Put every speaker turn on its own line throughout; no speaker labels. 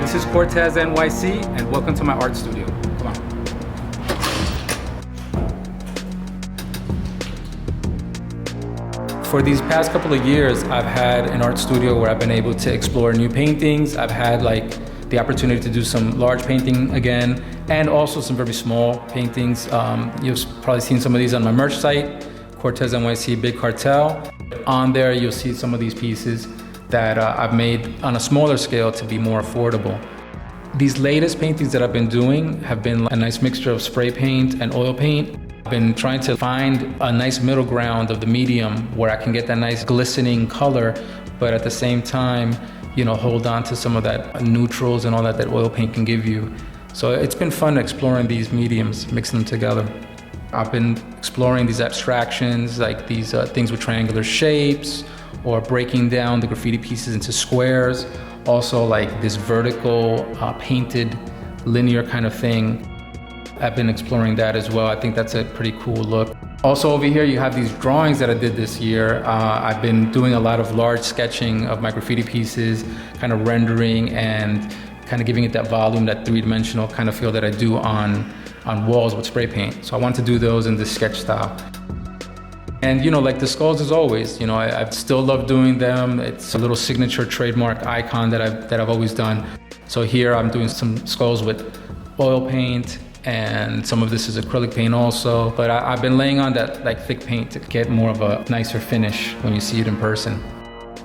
This is CortesNYC, and welcome to my art studio. Come on. For these past couple of years, I've had an art studio where I've been able to explore new paintings. I've had the opportunity to do some large painting again, and also some very small paintings. You've probably seen some of these on my merch site, CortesNYC Big Cartel. On there, you'll see some of these pieces that I've made on a smaller scale to be more affordable. These latest paintings that I've been doing have been a nice mixture of spray paint and oil paint. I've been trying to find a nice middle ground of the medium where I can get that nice glistening color, but at the same time, hold on to some of that neutrals and all that oil paint can give you. So it's been fun exploring these mediums, mixing them together. I've been exploring these abstractions, like these things with triangular shapes, or breaking down the graffiti pieces into squares. Also like this vertical painted linear kind of thing. I've been exploring that as well. I think that's a pretty cool look. Also over here you have these drawings that I did this year. I've been doing a lot of large sketching of my graffiti pieces, kind of rendering and kind of giving it that volume, that three-dimensional kind of feel that I do on walls with spray paint. So I want to do those in this sketch style. And like the skulls as always, I still love doing them. It's a little signature trademark icon that I've always done. So here I'm doing some skulls with oil paint, and some of this is acrylic paint also. But I've been laying on that thick paint to get more of a nicer finish when you see it in person.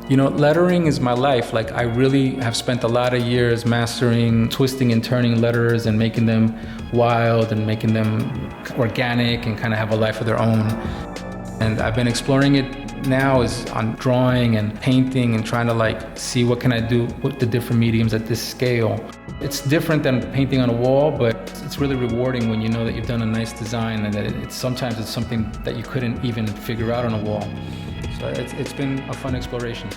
Lettering is my life. I really have spent a lot of years mastering twisting and turning letters and making them wild and making them organic and kind of have a life of their own. And I've been exploring it now is on drawing and painting and trying to see what can I do with the different mediums at this scale. It's different than painting on a wall, but it's really rewarding when you know that you've done a nice design and that sometimes it's something that you couldn't even figure out on a wall. So it's been a fun exploration.